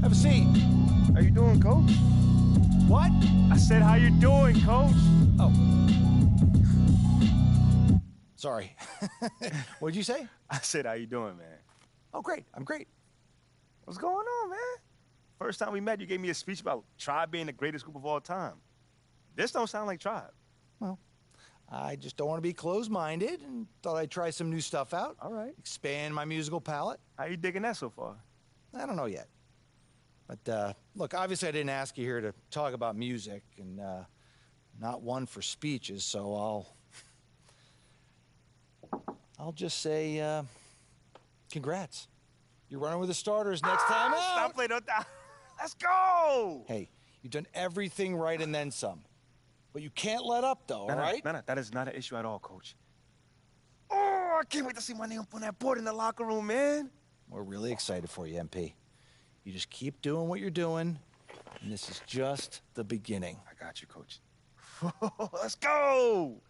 Have a seat. How you doing, Coach? What? I said, how you doing, Coach? Oh. Sorry. What'd you say? I said, how you doing, man? Oh, great. I'm great. What's going on, man? First time we met, you gave me a speech about Tribe being the greatest group of all time. This don't sound like Tribe. Well, I just don't want to be closed-minded and thought I'd try some new stuff out. All right. Expand my musical palette. How you digging that so far? I don't know yet. But, look, obviously I didn't ask you here to talk about music, and not one for speeches, so I'll just say, congrats. You're running with the starters next time out. Stop playing on that. Let's go. Hey, you've done everything right and then some. But you can't let up, though, all right? No, that is not an issue at all, Coach. Oh, I can't wait to see my name up on that board in the locker room, man. We're really excited for you, MP. You just keep doing what you're doing, and this is just the beginning. I got you, Coach. Let's go.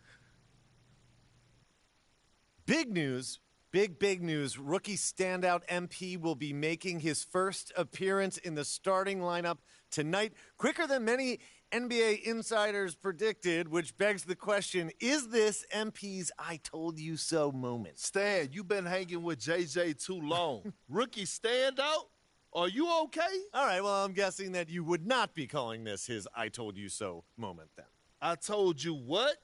Big news. Big news. Rookie standout MP will be making his first appearance in the starting lineup tonight, quicker than many NBA insiders predicted, which begs the question, is this MP's I told you so moment? Stan, you've been hanging with JJ too long. Rookie standout? Are you okay? All right, well, I'm guessing that you would not be calling this his I told you so moment then. I told you what?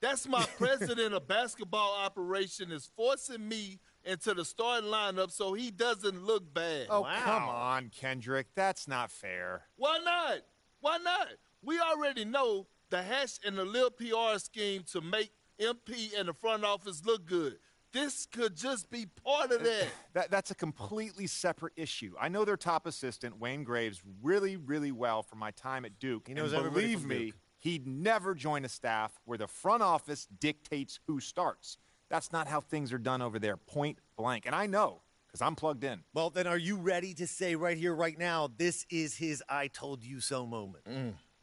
That's my president of basketball operation is forcing me into the starting lineup so he doesn't look bad. Oh, wow. Come on, Kendrick. That's not fair. Why not? Why not? We already know the hash and the little PR scheme to make MP and the front office look good. This could just be part of that. That's a completely separate issue. I know their top assistant, Wayne Graves, really, really well from my time at Duke. He knows and everybody believe from me, Duke. he'd never join a staff where the front office dictates who starts. That's not how things are done over there, point blank. And I know, because I'm plugged in. Well, then are you ready to say right here, right now, this is his I told you so moment?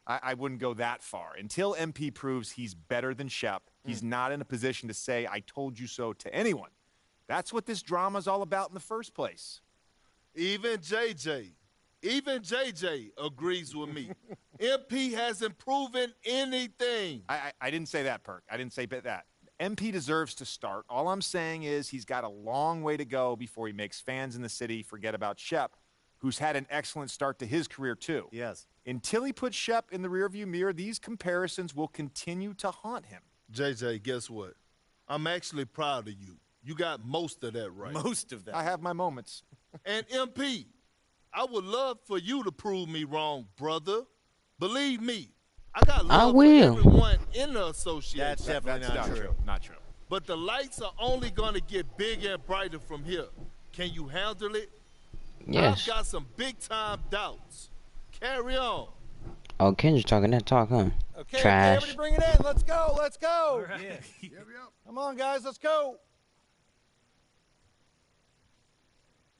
I wouldn't go that far. Until MP proves he's better than Shep, he's not in a position to say, I told you so to anyone. That's what this drama's all about in the first place. Even JJ agrees with me. MP hasn't proven anything. I didn't say that, Perk. I didn't say that. MP deserves to start. All I'm saying is he's got a long way to go before he makes fans in the city forget about Shep, who's had an excellent start to his career, too. Yes. Until he puts Shep in the rearview mirror, these comparisons will continue to haunt him. JJ, guess what? I'm actually proud of you. You got most of that right. Most of that. I have my moments. And MP, I would love for you to prove me wrong, brother. Believe me, I got love for everyone in the association. That's definitely not true. Not true. But the lights are only going to get bigger and brighter from here. Can you handle it? Yes. I've got some big-time doubts. Carry on. Oh, Kendrick talking that talk, huh? Okay, Trash. everybody bring it in. Let's go. Let's go. All right. Yeah. Come on, guys. Let's go.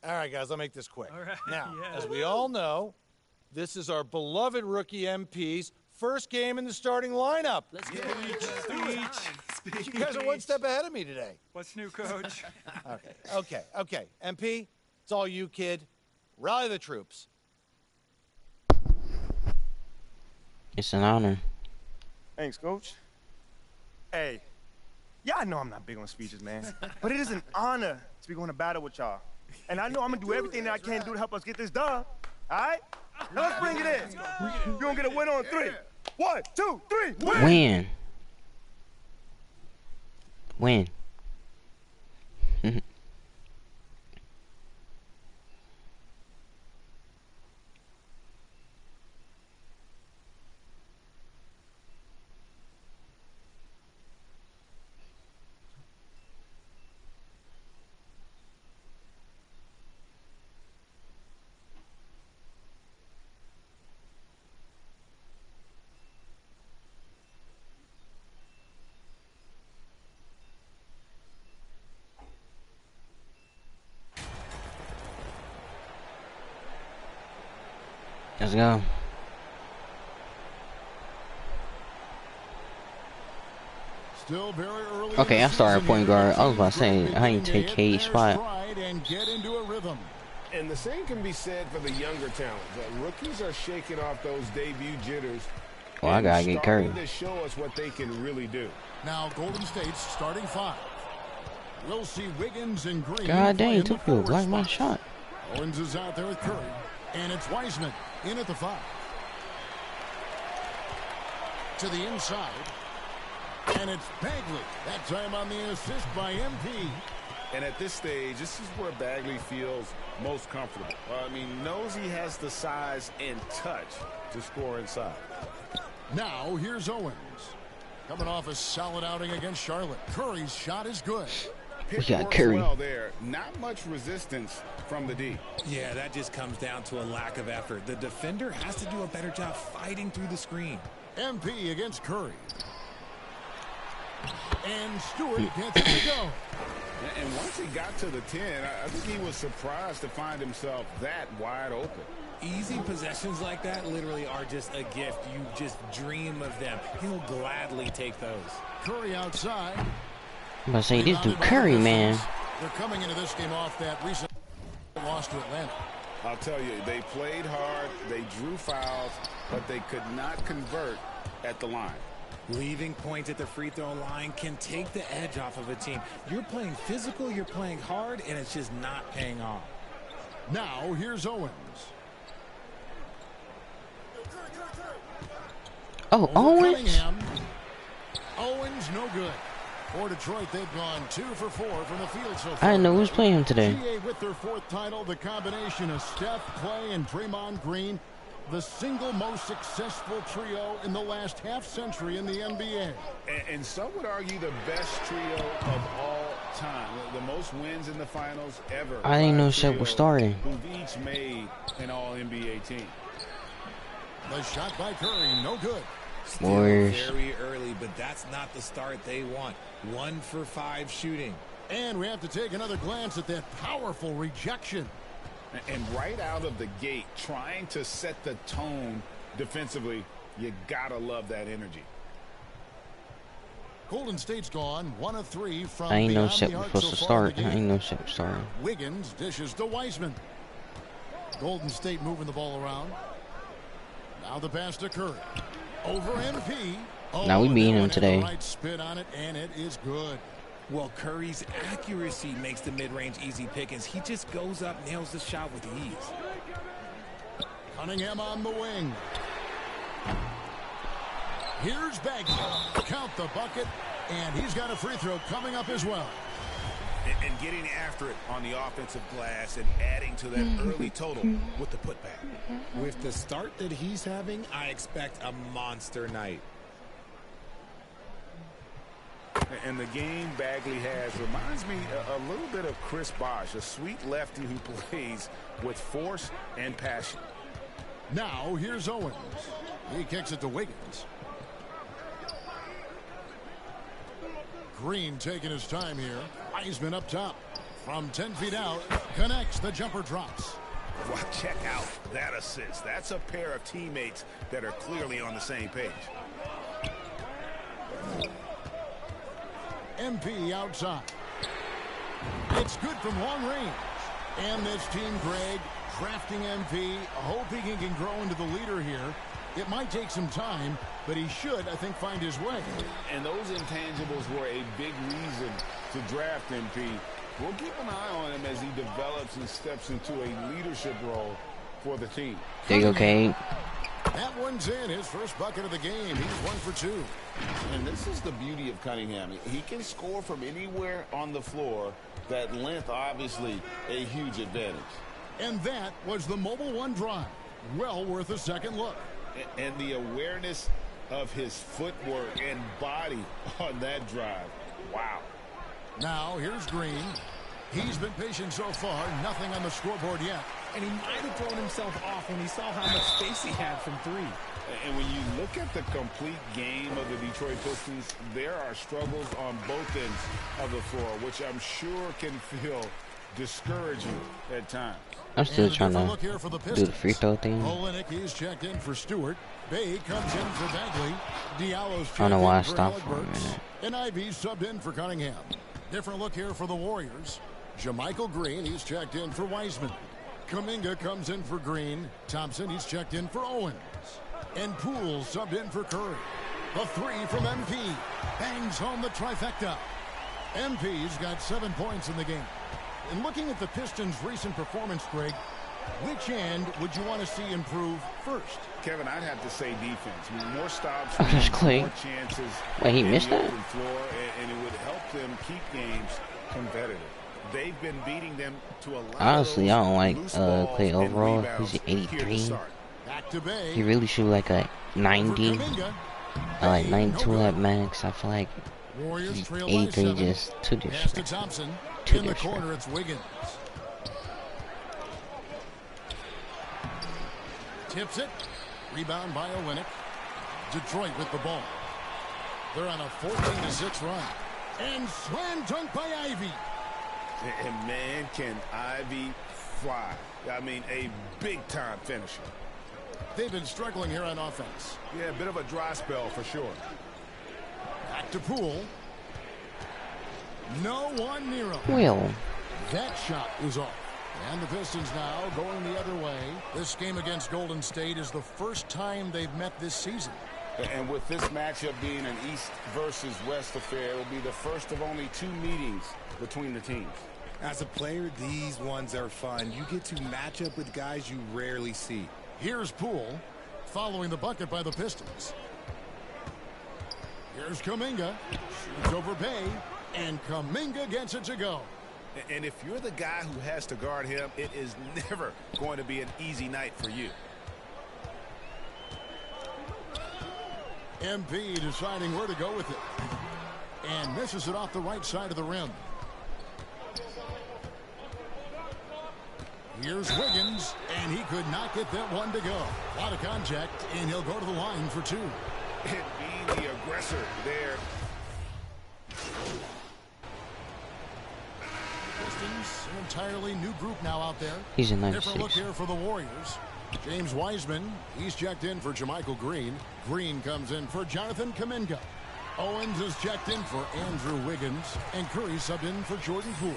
All right, guys. I'll make this quick. All right. Now, Yeah. as we all know, this is our beloved rookie MP's first game in the starting lineup. Let's go. Speech. You guys are one step ahead of me today. What's new, Coach? Okay. MP, it's all you, kid. Rally the troops. It's an honor. Thanks, Coach. Hey, y'all know I'm not big on speeches, man. But it is an honor to be going to battle with y'all. And I know I'm going to do everything that I can do to help us get this done. All right? Now let's bring it in. You're going to get a win on 3. 1, 2, 3, win! Win. Let's go. Still very early. Okay, I started point guard. I was about to say I ain't take K's spot. And get into a rhythm. And the same can be said for the younger talent. The rookies are shaking off those debut jitters. Well, I gotta get Curry. To show us what they can really do. Now Golden State's starting 5. We'll see Wiggins and Green. God dang, took you like my shot. Owens is out there with Curry. And it's Wiseman in at the 5. To the inside. And it's Bagley. That time on the assist by MP. And at this stage, this is where Bagley feels most comfortable. Knows he has the size and touch to score inside. Now here's Owens. Coming off a solid outing against Charlotte. Curry's shot is good. We got Curry. Well there. Not much resistance from the D. Yeah, that just comes down to a lack of effort. The defender has to do a better job fighting through the screen. MP against Curry. And Stewart gets it to go. And once he got to the 10, I think he was surprised to find himself that wide open. Easy possessions like that literally are just a gift. You just dream of them. He'll gladly take those. Curry outside. I'm about to say, this dude Curry, man. They're coming into this game off that recent loss to Atlanta. I'll tell you, they played hard, they drew fouls, but they could not convert at the line. Leaving points at the free throw line can take the edge off of a team. You're playing physical, you're playing hard, and it's just not paying off. Now here's Owens. Oh, Owens? Cunningham. Owens no good. For Detroit, they've gone 2 for 4 from the field so far. I didn't know who was playing him today. GA with their 4th title, the combination of Steph, Clay, and Draymond Green, the single most successful trio in the last half-century in the NBA. And some would argue the best trio of all time. The most wins in the finals ever. I didn't know Shep was starting. Who've each made an All-NBA team. The shot by Curry, no good. Warriors. Very early, but that's not the start they want. 1 for 5 shooting. And we have to take another glance at that powerful rejection. And right out of the gate, trying to set the tone defensively, you gotta love that energy. Golden State's gone 1 of 3 from I ain't know beyond Shep the was arc supposed so to far in start. the I game. ain't know Shep was starting. Wiggins dishes to Wiseman. Golden State moving the ball around. Now the pass to Curry. Over MP. Oh, Now we beating him had today. the right spin on it, and it is good. Well, Curry's accuracy makes the mid-range easy pickings. He just goes up, nails the shot with ease. Cunningham on the wing. Here's Bagley. Count the bucket, and he's got a free throw coming up as well. And getting after it on the offensive glass and adding to that early total with the putback. With the start that he's having, I expect a monster night. And the game Bagley has reminds me a little bit of Chris Bosh, a sweet lefty who plays with force and passion. Now here's Owens. He kicks it to Wiggins. Green taking his time here. Wiseman up top. From 10 feet out. Connects. The jumper drops. Well, check out that assist. That's a pair of teammates that are clearly on the same page. MP outside. It's good from long range. And this team, Greg, drafting MP, hoping he can grow into the leader here. It might take some time, but he should, I think, find his way. And those intangibles were a big reason to draft MP. We'll keep an eye on him as he develops and steps into a leadership role for the team. There you go, Kane. That one's in. His first bucket of the game. He's 1 for 2. And this is the beauty of Cunningham. He can score from anywhere on the floor. That length, obviously, a huge advantage. And that was the Mobile One drive. Well worth a second look. And the awareness of his footwork and body on that drive. Wow. Now, here's Green. He's been patient so far. Nothing on the scoreboard yet. And he might have thrown himself off when he saw how much space he had from 3. And when you look at the complete game of the Detroit Pistons, there are struggles on both ends of the floor, which I'm sure can feel discouraging at times. I'm still trying to do the free throw thing. Olenek is checked in for Stewart. Bay comes in for Bagley. Diallo's checked I don't know why I in for stopped Alec for a Burks. minute. And Ivy's subbed in for Cunningham. Different look here for the Warriors. Jermichael Green, he's checked in for Wiseman. Kuminga comes in for Green. Thompson, he's checked in for Owens. And Poole subbed in for Curry. The three from MP. Bangs home the trifecta. MP's got 7 points in the game. And looking at the Pistons' recent performance, Greg, which end would you want to see improve first? Kevin, I'd have to say defense. I mean, more stops, Just Clay. more chances. Wait, he missed that? Floor, and it would help them keep games competitive. They've been beating them to a lot. Honestly, I don't like loose balls Clay and overall. rebounds He's here to 83. start. Back to Bay. He really shoot like a 90. I like 92 at max. I feel like Warriors trail by 83 7. just too Pass to disrespectful. Thompson. Too In the disrespectful. corner, it's Wiggins. Tips it. Rebound by Olynyk. Detroit with the ball. They're on a 14-6 run. And slam dunk by Ivy. And man, can Ivy fly. I mean, a big-time finisher. They've been struggling here on offense. Yeah, a bit of a dry spell for sure. Back to Poole. No one near him. Well, That shot is off. And the Pistons now going the other way. This game against Golden State is the first time they've met this season. And with this matchup being an East versus West affair, it will be the first of only 2 meetings between the teams. As a player, these ones are fun. You get to match up with guys you rarely see. Here's Poole following the bucket by the Pistons. Here's Kuminga. Shoots over Bay. And Kuminga gets it to go. And if you're the guy who has to guard him, it is never going to be an easy night for you. MP deciding where to go with it. And misses it off the right side of the rim. Here's Wiggins, and he could not get that one to go. A lot of contact, and he'll go to the line for 2. And being the aggressor there. Pistons, an entirely new group now out there. he's a Different look 96. here for the Warriors. James Wiseman, he's checked in for JaMychal Green. Green comes in for Jonathan Kuminga. Owens is checked in for Andrew Wiggins. And Curry subbed in for Jordan Poole.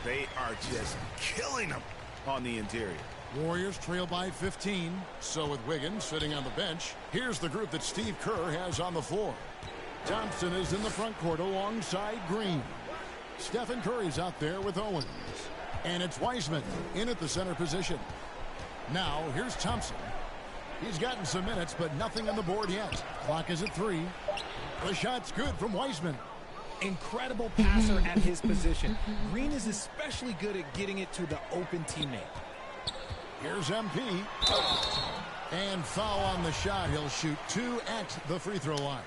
They are just killing them on the interior. Warriors trail by 15. So with Wiggins sitting on the bench, here's the group that Steve Kerr has on the floor. Thompson is in the front court alongside Green. Stephen Curry's out there with Owens. And it's Wiseman in at the center position. Now, here's Thompson. He's gotten some minutes, but nothing on the board yet. Clock is at 3. The shot's good from Wiseman. Incredible passer at his position. Green is especially good at getting it to the open teammate. Here's MP. And foul on the shot. He'll shoot 2 at the free throw line.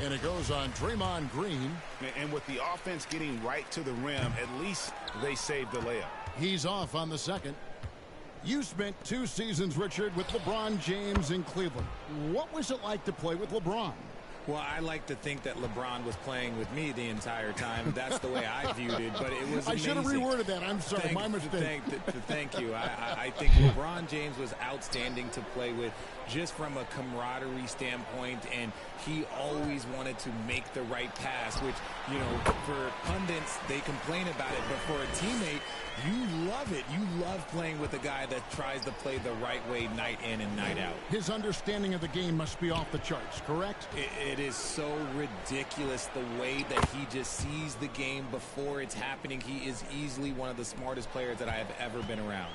And it goes on Draymond Green. And with the offense getting right to the rim, at least they saved the layup. He's off on the second. You spent 2 seasons, Richard, with LeBron James in Cleveland. What was it like to play with LeBron? Well, I like to think that LeBron was playing with me the entire time. That's the way I viewed it, but it was amazing. I should have reworded that. I'm sorry, my mistake. Thank you. I think LeBron James was outstanding to play with just from a camaraderie standpoint, and he always wanted to make the right pass, which, you know, for pundits, they complain about it, but for a teammate, you love it. You love playing with a guy that tries to play the right way night in and night out. His understanding of the game must be off the charts, correct? It is so ridiculous the way that he just sees the game before it's happening. He is easily one of the smartest players that I have ever been around.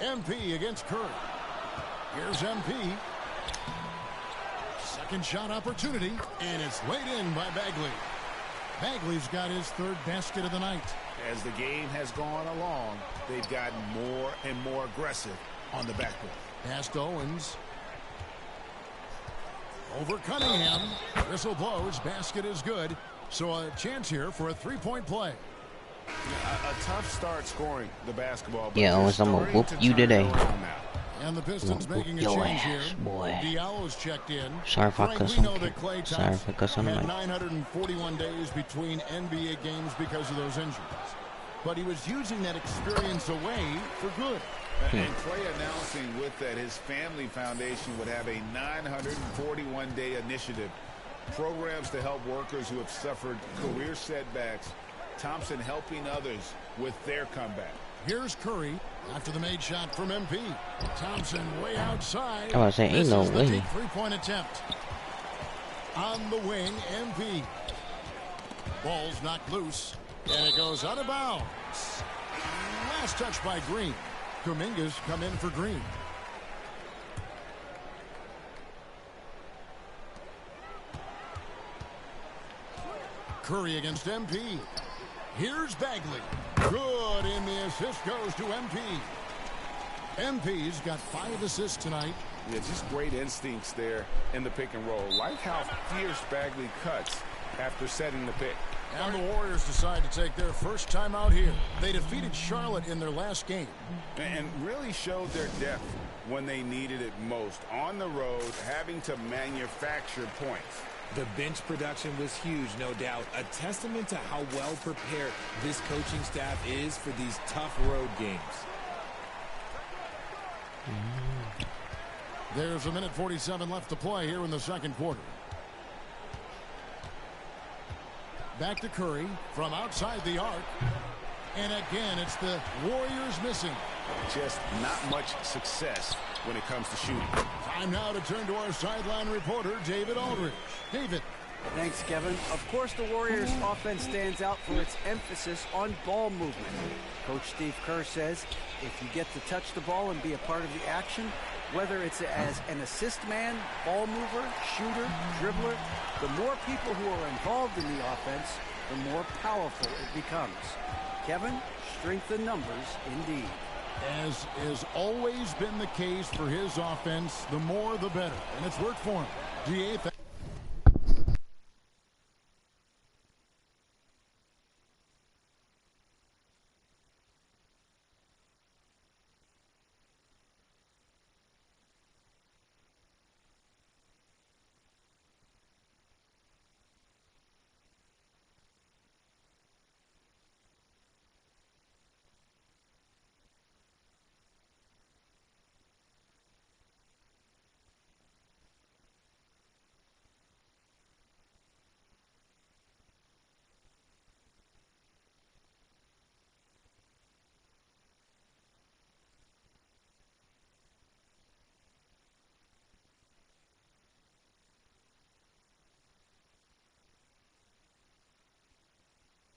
MP against Curry. Here's MP. Second shot opportunity, and it's laid in by Bagley. Bagley's got his 3rd basket of the night. As the game has gone along, they've gotten more and more aggressive on the backboard. Pass to Owens. Over Cunningham. Whistle blows. Basket is good. So a chance here for a 3-point play. A tough start scoring the basketball. Yeah, Owens, I'm gonna whoop you today. And the Pistons making a change here. Diallo's checked in. Sorry if I Frank, cuss we know on that Klay Sorry if I cuss on the had mic. 941 days between NBA games because of those injuries. But he was using that experience away for good. And Klay announcing with that his family foundation would have a 941-day initiative. Programs to help workers who have suffered career setbacks Thompson helping others with their comeback. Here's Curry after the made shot from MP. Thompson way outside. I was saying, ain't no way. Deep three-point attempt. On the wing, MP. Ball's knocked loose, and it goes out of bounds. Last touch by Green. Kuminga's come in for Green. Curry against MP. Here's Bagley. Good, and the assist goes to MP. MP's got 5 assists tonight. Yeah, just great instincts there in the pick and roll. Like how fierce Bagley cuts after setting the pick. And the Warriors decide to take their first time out here. They defeated Charlotte in their last game. And really showed their depth when they needed it most. On the road, having to manufacture points. The bench production was huge, no doubt. A testament to how well prepared this coaching staff is for these tough road games. There's 1:47 left to play here in the second quarter. Back to Curry from outside the arc. And again, it's the Warriors missing. Just not much success when it comes to shooting. Time now to turn to our sideline reporter, David Aldridge. David. Thanks, Kevin. Of course, the Warriors' offense stands out for its emphasis on ball movement. Coach Steve Kerr says if you get to touch the ball and be a part of the action, whether it's as an assist man, ball mover, shooter, dribbler, the more people who are involved in the offense, the more powerful it becomes. Kevin, strength in numbers indeed. As has always been the case for his offense, the more the better. And it's worked for him. GA.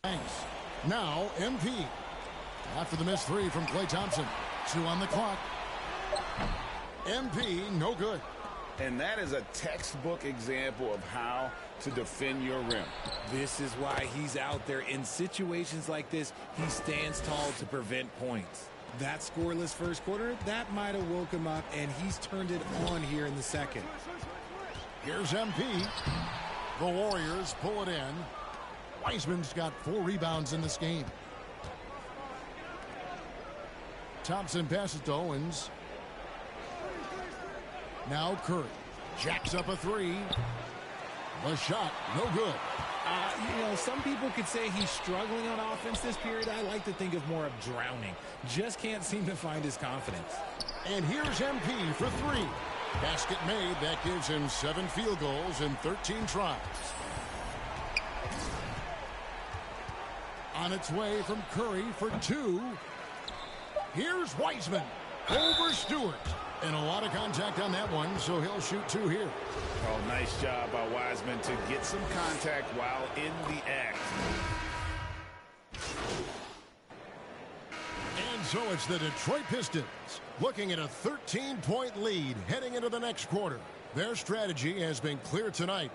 Thanks. Now, MP. After the missed three from Klay Thompson. 2 on the clock. MP, no good. And that is a textbook example of how to defend your rim. This is why he's out there. In situations like this, he stands tall to prevent points. That scoreless first quarter, that might have woke him up, and he's turned it on here in the second. Here's MP. The Warriors pull it in. Wiseman's got 4 rebounds in this game. Thompson passes to Owens. Now Curry jacks up a 3. The shot, no good. You know, some people could say he's struggling on offense this period. I like to think of more of drowning. Just can't seem to find his confidence. And here's MP for 3. Basket made. That gives him 7 field goals in 13 tries. On its way from Curry for 2. Here's Wiseman over Stewart. And a lot of contact on that one, so he'll shoot 2 here. Oh, nice job by Wiseman to get some contact while in the act. And so it's the Detroit Pistons looking at a 13-point lead heading into the next quarter. Their strategy has been clear tonight.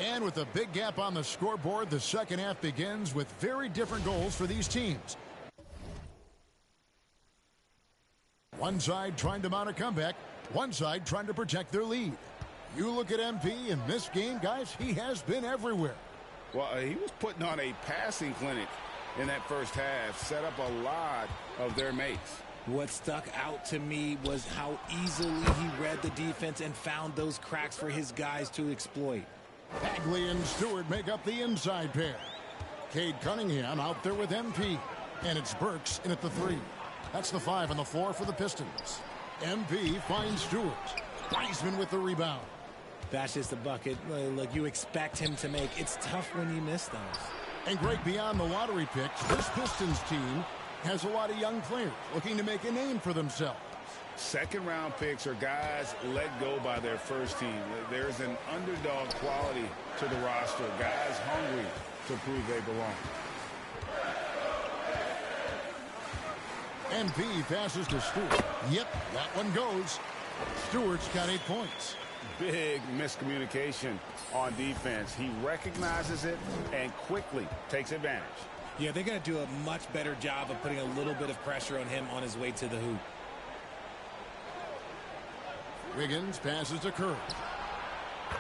And with a big gap on the scoreboard, the second half begins with very different goals for these teams. One side trying to mount a comeback, one side trying to protect their lead. You look at MP in this game, guys, he has been everywhere. Well, he was putting on a passing clinic in that first half, set up a lot of their mates. What stuck out to me was how easily he read the defense and found those cracks for his guys to exploit. Bagley and Stewart make up the inside pair. Cade Cunningham out there with MP. And it's Burks in at the 3. That's the 5 on the floor for the Pistons. MP finds Stewart. Wiseman with the rebound. That's just a bucket. Look, you expect him to make. It's tough when you miss those. And Greg, beyond the lottery picks, this Pistons team has a lot of young players looking to make a name for themselves. Second-round picks are guys let go by their first team. There's an underdog quality to the roster. Guys hungry to prove they belong. MP passes to Stewart. Yep, that one goes. Stewart's got 8 points. Big miscommunication on defense. He recognizes it and quickly takes advantage. Yeah, they're going to do a much better job of putting a little bit of pressure on him on his way to the hoop. Wiggins passes to Curry.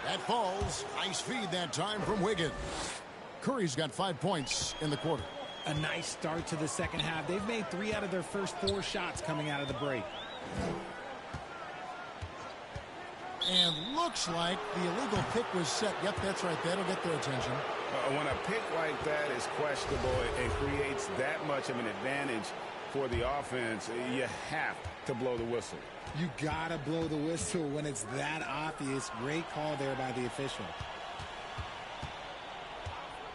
That falls. Nice feed that time from Wiggins. Curry's got 5 points in the quarter. A nice start to the second half. They've made 3 out of their first 4 shots coming out of the break. And looks like the illegal pick was set. Yep, that's right. That'll get their attention. When a pick like that is questionable and creates that much of an advantage for the offense, you have to blow the whistle. You got to blow the whistle when it's that obvious. Great call there by the official.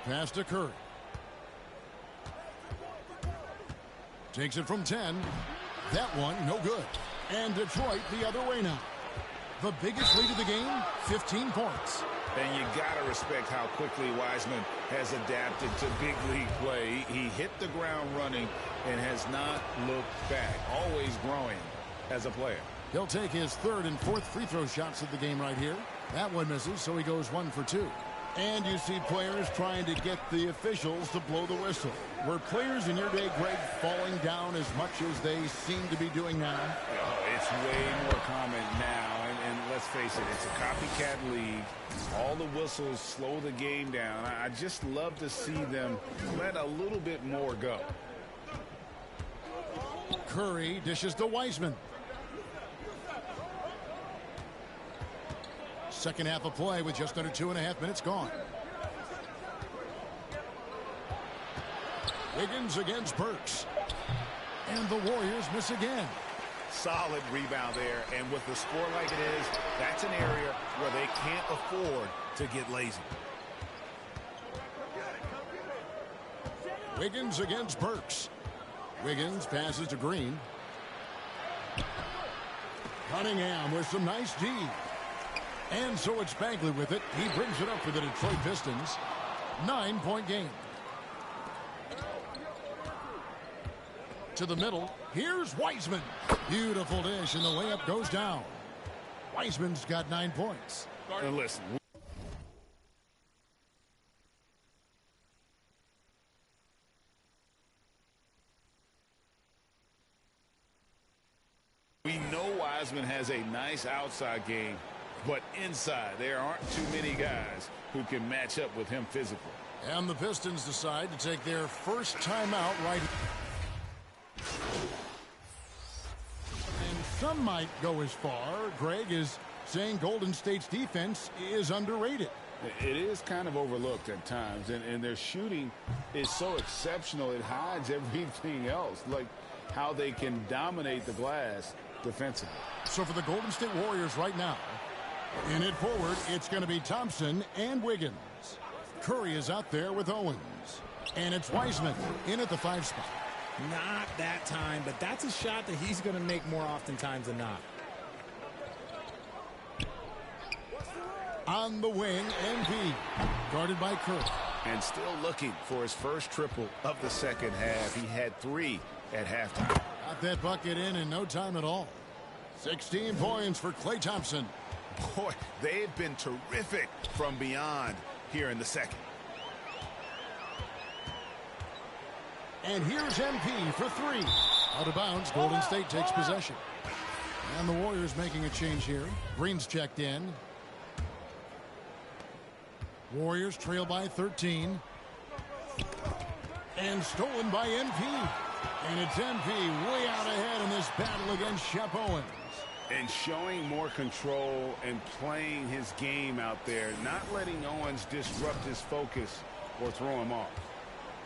Pass to Curry. Takes it from 10. That one, no good. And Detroit the other way now. The biggest lead of the game, 15 points. And you got to respect how quickly Wiseman has adapted to big league play. He hit the ground running and has not looked back. Always growing as a player. He'll take his 3rd and 4th free throw shots of the game right here. That one misses, so he goes 1 for 2. And you see players trying to get the officials to blow the whistle. Were players in your day, Greg, falling down as much as they seem to be doing now? Oh, it's way more common now. And let's face it, it's a copycat league. All the whistles slow the game down. I just love to see them let a little bit more go. Curry dishes to Wiseman. Second half of play with just under 2.5 minutes gone. Wiggins against Burks. And the Warriors miss again. Solid rebound there, and with the score like it is, that's an area where they can't afford to get lazy. Wiggins against Burks. Wiggins passes to Green. Cunningham with some nice D. And so it's Bagley with it. He brings it up for the Detroit Pistons. 9-point game. To the middle. Here's Wiseman. Beautiful dish, and the layup goes down. Wiseman's got 9 points. And listen. We know Wiseman has a nice outside game, but inside there aren't too many guys who can match up with him physically. And the Pistons decide to take their first timeout right. And some might go as far, Greg, is saying Golden State's defense is underrated. It is kind of overlooked at times, and their shooting is so exceptional it hides everything else, like how they can dominate the glass defensively. So for the Golden State Warriors right now, in it forward, it's going to be Thompson and Wiggins. Curry is out there with Owens. And it's Wiseman in at the 5 spot. Not that time, but that's a shot that he's going to make more oftentimes than not. On the wing, MP, guarded by Curry. And still looking for his first triple of the second half. He had 3 at halftime. Got that bucket in no time at all. 16 points for Klay Thompson. Boy, they've been terrific from beyond here in the second. And here's MP for 3. Out of bounds, Golden State takes possession. And the Warriors making a change here. Green's checked in. Warriors trail by 13. And stolen by MP. And it's MP way out ahead in this battle against Shep Owens. And showing more control and playing his game out there, not letting Owens disrupt his focus or throw him off.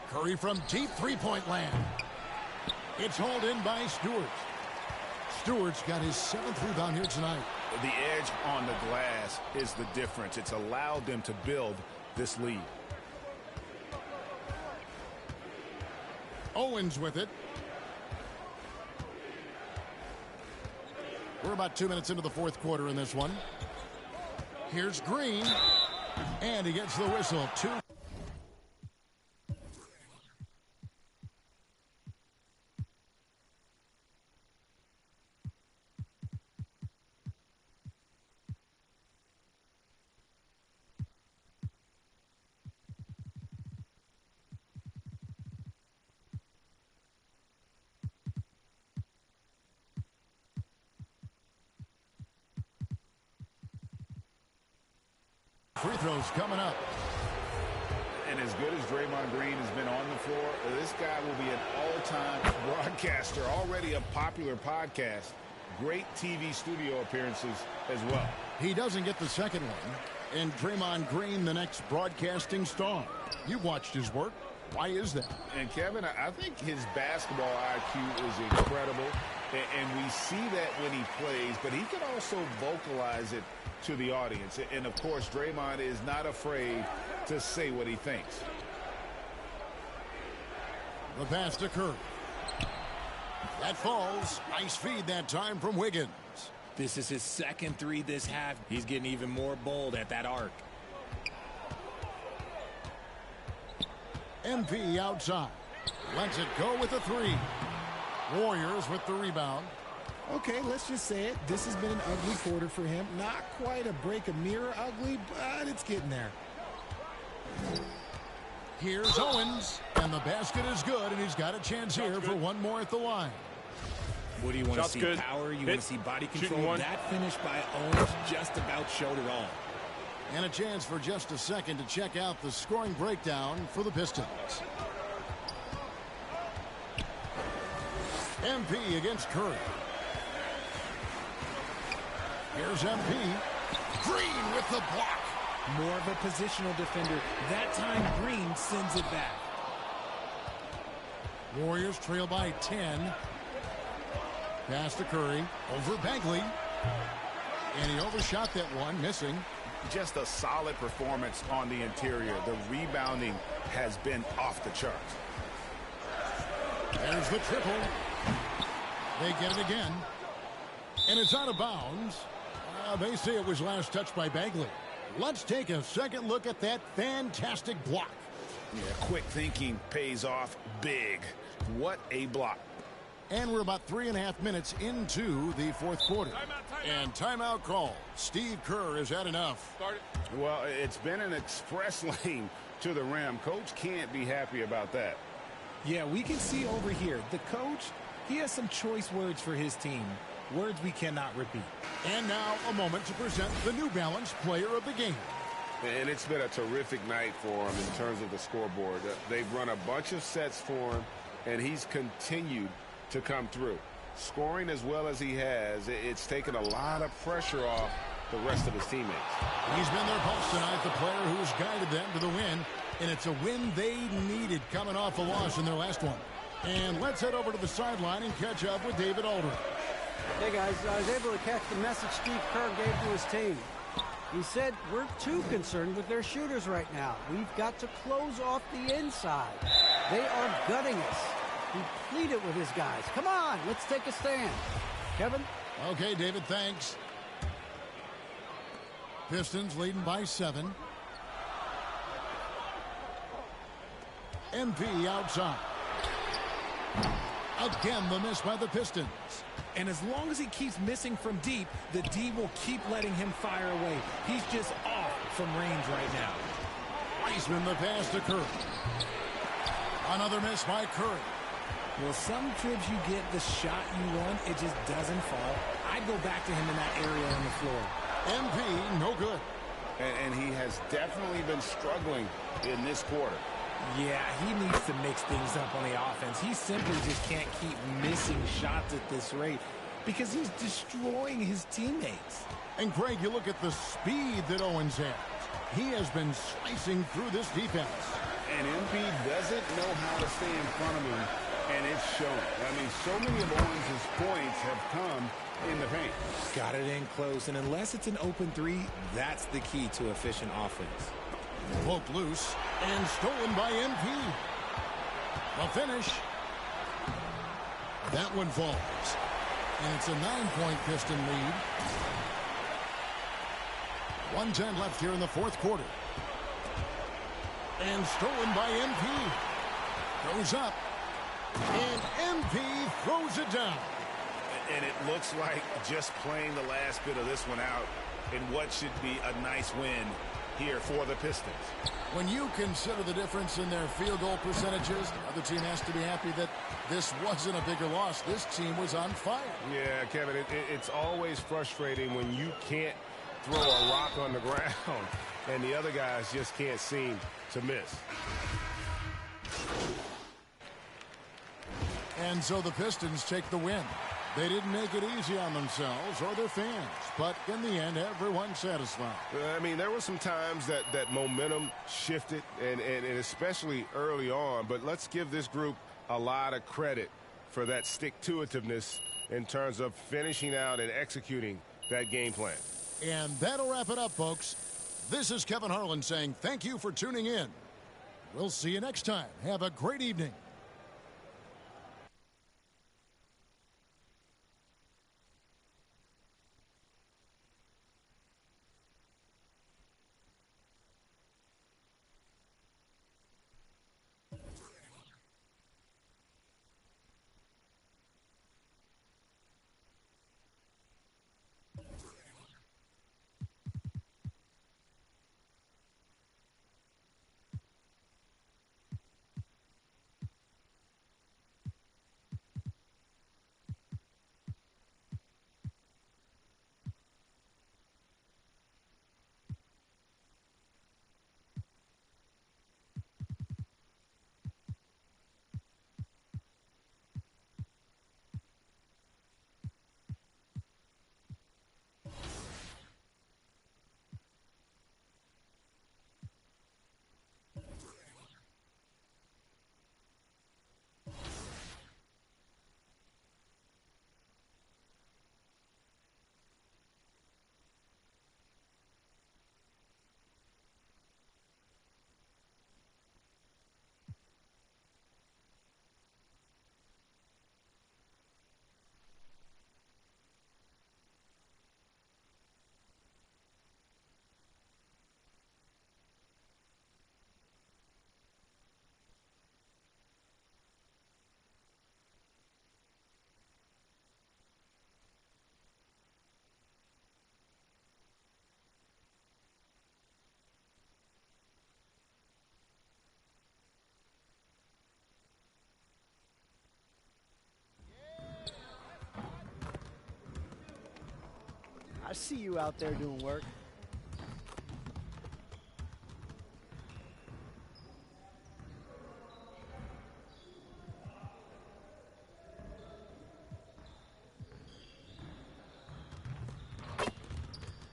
Curry from deep three-point land. It's hauled in by Stewart. Stewart's got his 7th rebound here tonight. The edge on the glass is the difference. It's allowed them to build this lead. Owens with it. We're about 2 minutes into the fourth quarter in this one. Here's Green. And he gets the whistle. 2. Free throws coming up. And as good as Draymond Green has been on the floor, this guy will be an all-time broadcaster, already a popular podcast. Great TV studio appearances as well. He doesn't get the second one. And Draymond Green, the next broadcasting star. You've watched his work. Why is that? And Kevin, I think his basketball IQ is incredible. And we see that when he plays, but he can also vocalize it to the audience. And of course, Draymond is not afraid to say what he thinks. The pass to Curry. That falls. Nice feed that time from Wiggins. This is his second three this half. He's getting even more bold at that arc. MP outside. Lets it go with a three. Warriors with the rebound. Okay, let's just say it. This has been an ugly quarter for him. Not quite a break a mirror ugly, but it's getting there. Here's Owens, and the basket is good, and he's got a chance here for one more at the line. What do you want to see? Good. Power? You want to see body control? That finish by Owens just about showed it all. And a chance for just a second to check out the scoring breakdown for the Pistons. MP against Curry. Here's MP. Green with the block. More of a positional defender. That time Green sends it back. Warriors trail by 10. Pass to Curry. Over Bagley. And he overshot that one, missing. Just a solid performance on the interior. The rebounding has been off the charts. There's the triple. They get it again. And it's out of bounds. They say it was last touched by Bagley. Let's take a second look at that fantastic block. Yeah, quick thinking pays off big. What a block. And we're about 3.5 minutes into the fourth quarter. And timeout call. Steve Kerr has had enough. Well, it's been an express lane to the rim. Coach can't be happy about that. Yeah, we can see over here. The coach, he has some choice words for his team. Words we cannot repeat. And now a moment to present the New Balance Player of the Game. And it's been a terrific night for him in terms of the scoreboard. They've run a bunch of sets for him, and he's continued to come through. Scoring as well as he has, it's taken a lot of pressure off the rest of his teammates. He's been their pulse tonight, the player who's guided them to the win, and it's a win they needed coming off a loss in their last one. And let's head over to the sideline and catch up with David Aldridge. Hey guys, I was able to catch the message Steve Kerr gave to his team. He said, we're too concerned with their shooters right now. We've got to close off the inside. They are gutting us. He pleaded with his guys. Come on, let's take a stand. Kevin? Okay, David, thanks. Pistons leading by 7. MP outside. Again, the miss by the Pistons. And as long as he keeps missing from deep, the D will keep letting him fire away. He's just off from range right now. Wiseman the pass to Curry. Another miss by Curry. Well, some trips you get the shot you want, it just doesn't fall. I'd go back to him in that area on the floor. MP, no good. And he has definitely been struggling in this quarter. Yeah, he needs to mix things up on the offense. He simply just can't keep missing shots at this rate because he's destroying his teammates. And, Greg, you look at the speed that Owens has. He has been slicing through this defense. And MP doesn't know how to stay in front of him, and it's showing. I mean, so many of Owens' points have come in the paint. Got it in close, and unless it's an open three, that's the key to efficient offense. Poked loose and stolen by MP. The finish. That one falls. And it's a 9-point Piston lead. 1:10 left here in the fourth quarter. And stolen by MP. Goes up. And MP throws it down. And it looks like just playing the last bit of this one out in what should be a nice win here for the Pistons. When you consider the difference in their field goal percentages, the other team has to be happy that this wasn't a bigger loss. This team was on fire. Yeah, Kevin, it's always frustrating when you can't throw a rock on the ground and the other guys just can't seem to miss. And so the Pistons take the win. They didn't make it easy on themselves or their fans, but in the end, everyone's satisfied. I mean, there were some times that momentum shifted, and especially early on, but let's give this group a lot of credit for that stick-to-itiveness in terms of finishing out and executing that game plan. And that'll wrap it up, folks. This is Kevin Harlan saying thank you for tuning in. We'll see you next time. Have a great evening. I see you out there doing work.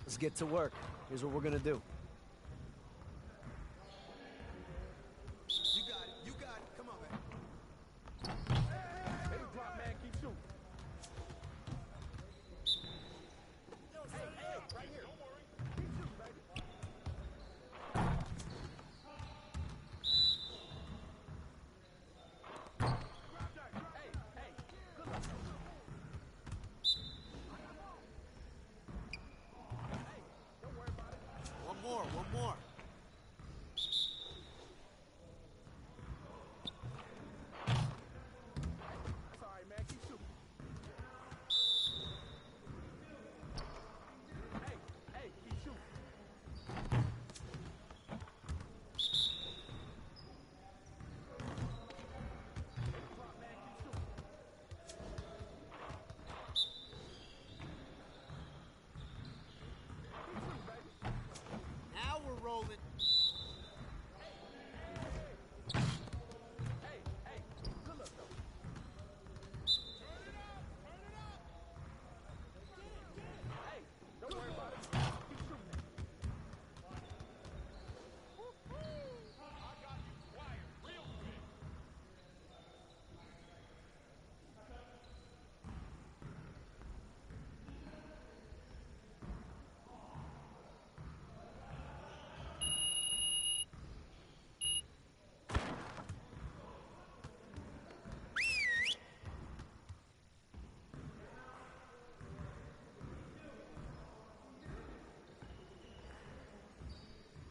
Let's get to work. Here's what we're gonna do. You got it. You got it. Come on, man. Hey, drop, man. Keep shooting. Right here. Don't worry. Keep shooting, baby. One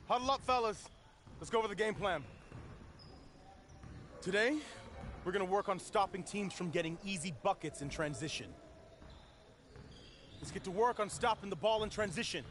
Huddle up, fellas. Let's go over the game plan. Today, we're going to work on stopping teams from getting easy buckets in transition. Let's get to work on stopping the ball in transition.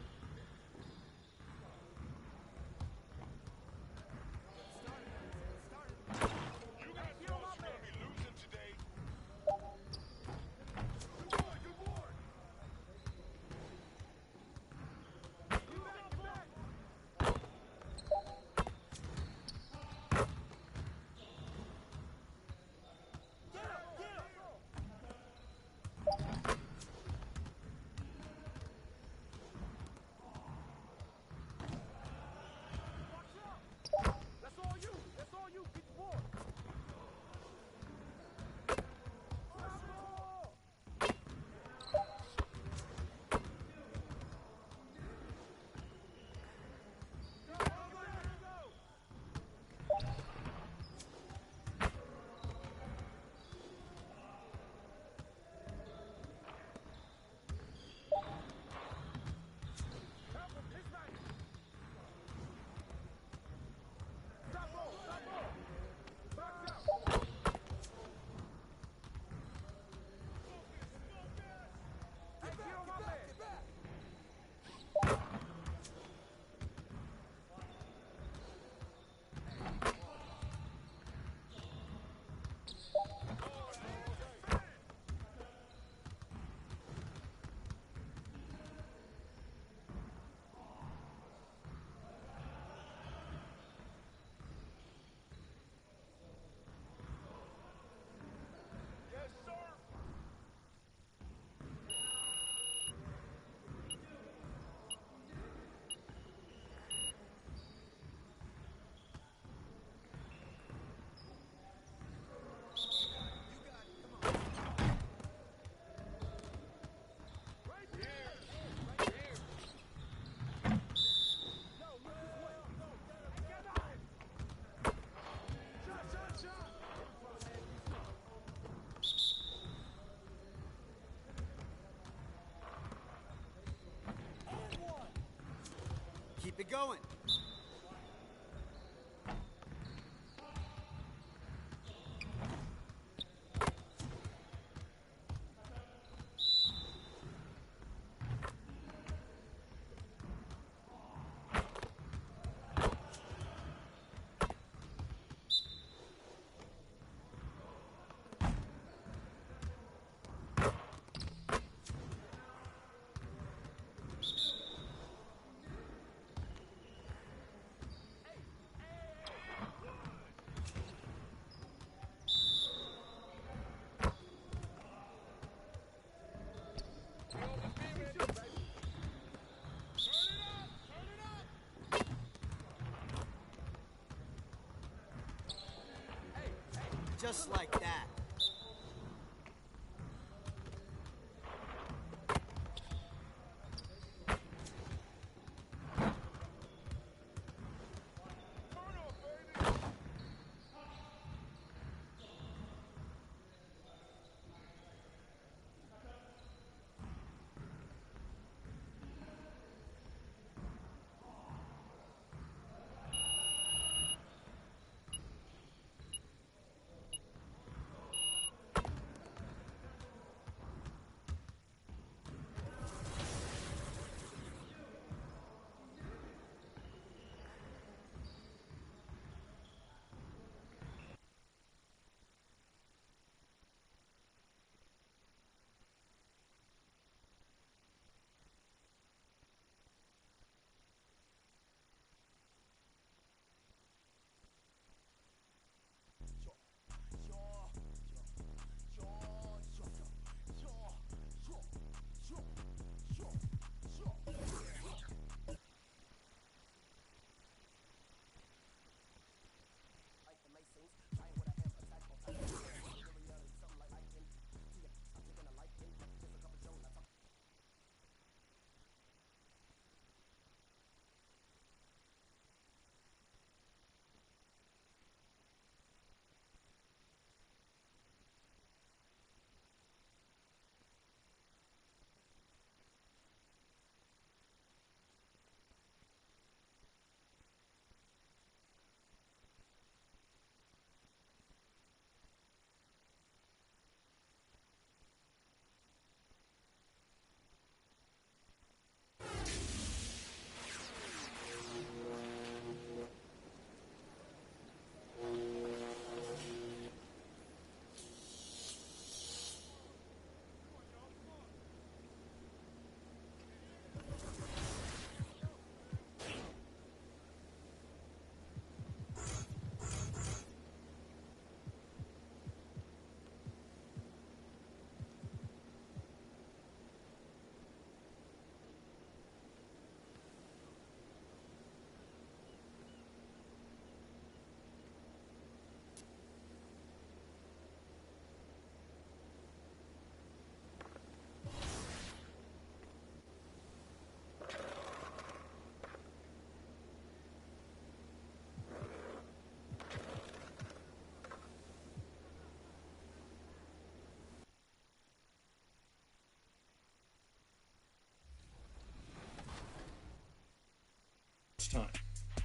Keep it going. Just like that.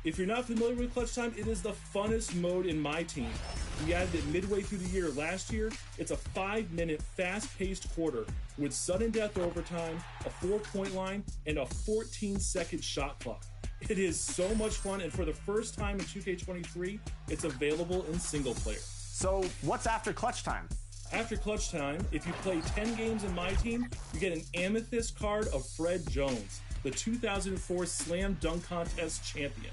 If you're not familiar with Clutch Time, it is the funnest mode in my team. We added it midway through the year last year. It's a 5-minute fast-paced quarter with sudden death overtime, a 4-point line, and a 14-second shot clock. It is so much fun, and for the first time in 2K23, it's available in single player. So what's after Clutch Time? After Clutch Time, if you play 10 games in my team, you get an amethyst card of Fred Jones, the 2004 Slam Dunk Contest champion.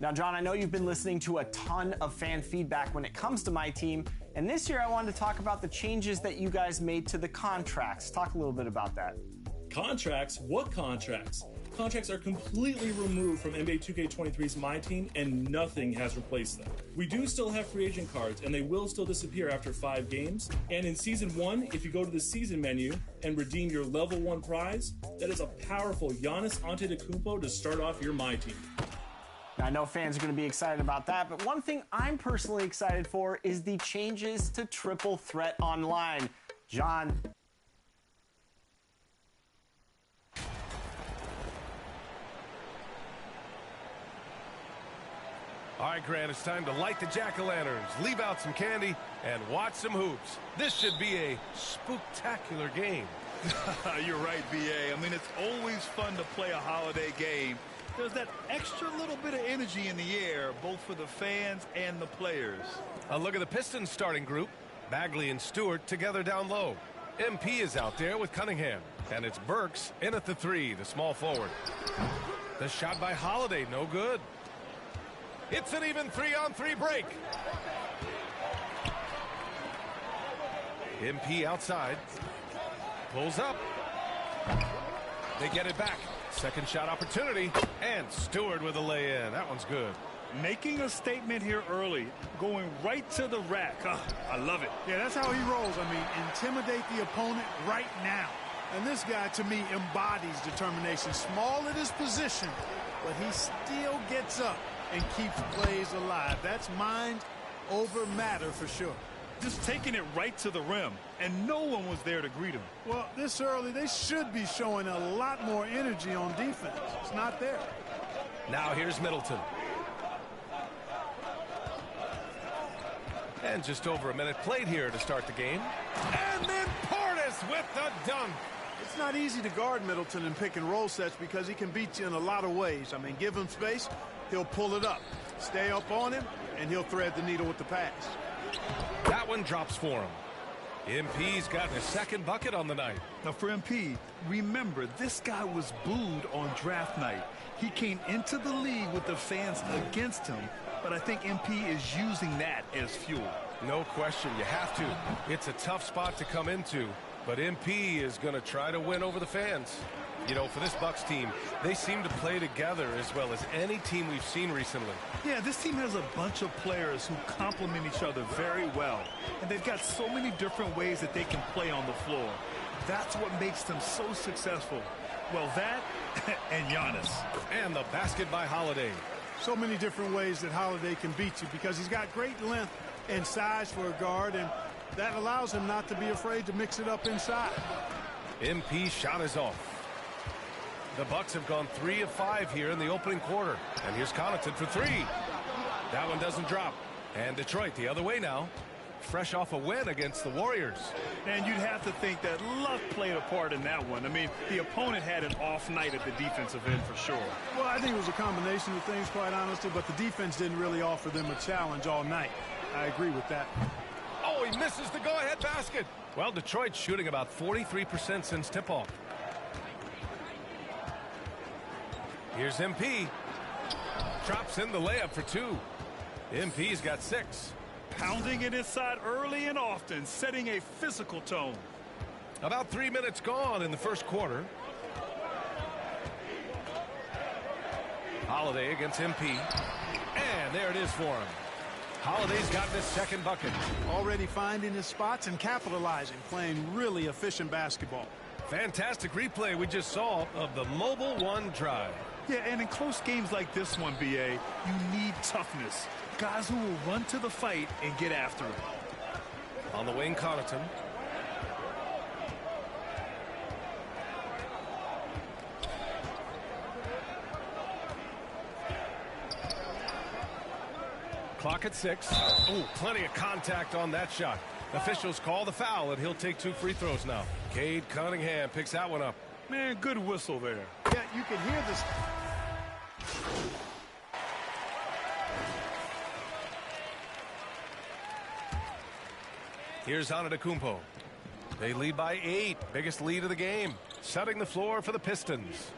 Now, John, I know you've been listening to a ton of fan feedback when it comes to my team, and this year I wanted to talk about the changes that you guys made to the contracts. Talk a little bit about that. Contracts? What contracts? Contracts are completely removed from NBA 2K23's My Team, and nothing has replaced them. We do still have free agent cards, and they will still disappear after 5 games. And in Season 1, if you go to the season menu and redeem your Level 1 prize, that is a powerful Giannis Antetokounmpo to start off your My Team. Now, I know fans are going to be excited about that, but one thing I'm personally excited for is the changes to Triple Threat Online. John. All right, Grant, it's time to light the jack-o'-lanterns, leave out some candy, and watch some hoops. This should be a spooktacular game. You're right, B.A. I mean, it's always fun to play a holiday game. There's that extra little bit of energy in the air, both for the fans and the players. Look at the Pistons starting group. Bagley and Stewart together down low. MP is out there with Cunningham. And it's Burks in at the 3, the small forward. The shot by Holiday, no good. It's an even 3-on-3 break. MP outside. Pulls up. They get it back. Second shot opportunity. And Stewart with a lay-in. That one's good. Making a statement here early. Going right to the rack. I love it. Yeah, that's how he rolls. I mean, intimidate the opponent right now. And this guy, to me, embodies determination. Small at his position, but he still gets up and keeps plays alive. That's mind over matter for sure. Just taking it right to the rim, and no one was there to greet him. Well, this early, they should be showing a lot more energy on defense. It's not there. Now here's Middleton. And just over a minute played here to start the game. And then Portis with the dunk. It's not easy to guard Middleton in pick and roll sets because he can beat you in a lot of ways. I mean, give him space, he'll pull it up. Stay up on him, and he'll thread the needle with the pass. That one drops for him. MP's got his second bucket on the night. Now for MP, remember, this guy was booed on draft night. He came into the league with the fans against him, but I think MP is using that as fuel. No question, you have to. It's a tough spot to come into, but MP is going to try to win over the fans. You know, for this Bucks team, they seem to play together as well as any team we've seen recently. Yeah, this team has a bunch of players who complement each other very well. And they've got so many different ways that they can play on the floor. That's what makes them so successful. Well, that and Giannis. And the basket by Holiday. So many different ways that Holiday can beat you because he's got great length and size for a guard, and that allows him not to be afraid to mix it up inside. MP shot is off. The Bucks have gone 3 of 5 here in the opening quarter. And here's Connaughton for 3. That one doesn't drop. And Detroit the other way now. Fresh off a win against the Warriors. And you'd have to think that luck played a part in that one. I mean, the opponent had an off night at the defensive end for sure. Well, I think it was a combination of things, quite honestly, but the defense didn't really offer them a challenge all night. I agree with that. Oh, he misses the go-ahead basket. Well, Detroit's shooting about 43% since tip-off. Here's MP. Drops in the layup for 2. MP's got 6. Pounding it inside early and often, setting a physical tone. About 3 minutes gone in the first quarter. Holiday against MP. And there it is for him. Holiday's got his second bucket. Already finding his spots and capitalizing, playing really efficient basketball. Fantastic replay we just saw of the Mobile One drive. Yeah, and in close games like this one, B.A., you need toughness. Guys who will run to the fight and get after it. On the wing, Connaughton. Clock at 6. Oh, plenty of contact on that shot. Officials call the foul, and he'll take 2 free throws now. Cade Cunningham picks that one up. Man, good whistle there. Yeah, you can hear this. Here's Antetokounmpo. They lead by 8. Biggest lead of the game. Setting the floor for the Pistons.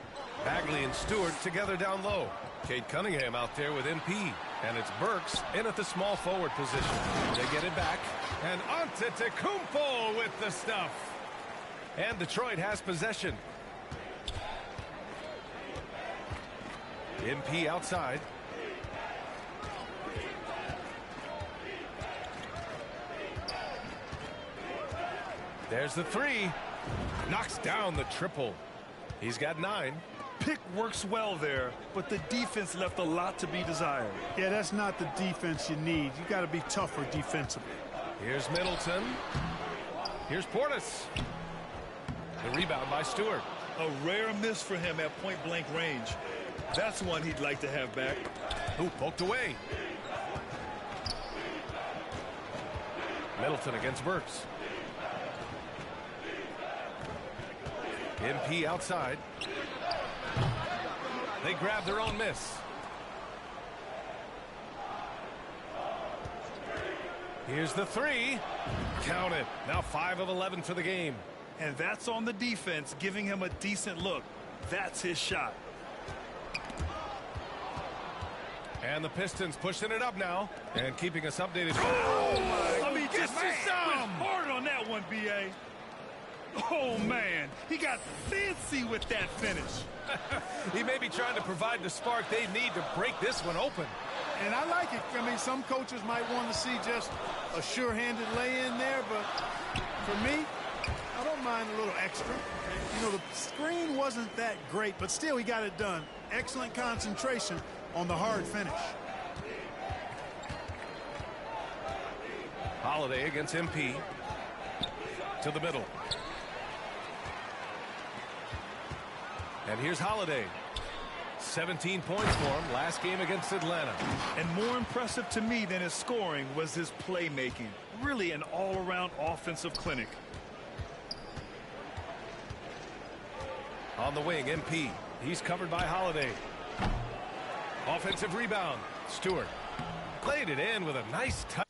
Bagley and Stewart together down low. Cade Cunningham out there with MP. And it's Burks in at the small forward position. They get it back. And Antetokounmpo with the stuff. And Detroit has possession. MP outside. There's the 3. Knocks down the triple. He's got 9. Pick works well there, but the defense left a lot to be desired. Yeah, that's not the defense you need. You got to be tougher defensively. Here's Middleton. Here's Portis. The rebound by Stewart. A rare miss for him at point-blank range. That's one he'd like to have back. Ooh, poked away. Middleton against Burks. MP outside. They grab their own miss. Here's the 3. Count it. Now 5 of 11 for the game. And that's on the defense, giving him a decent look. That's his shot. And the Pistons pushing it up now and keeping us updated. Oh, my. I mean, just hard on that one, B.A. Oh, man. He got fancy with that finish. He may be trying to provide the spark they need to break this one open. And I like it. I mean, some coaches might want to see just a sure-handed lay-in there, but for me, I don't mind a little extra. You know, the screen wasn't that great, but still he got it done. Excellent concentration on the hard finish. Holiday against MP. To the middle. And here's Holiday. 17 points for him last game against Atlanta. And more impressive to me than his scoring was his playmaking. Really an all-around offensive clinic. On the wing, MP. He's covered by Holiday. Offensive rebound. Stewart played it in with a nice touch.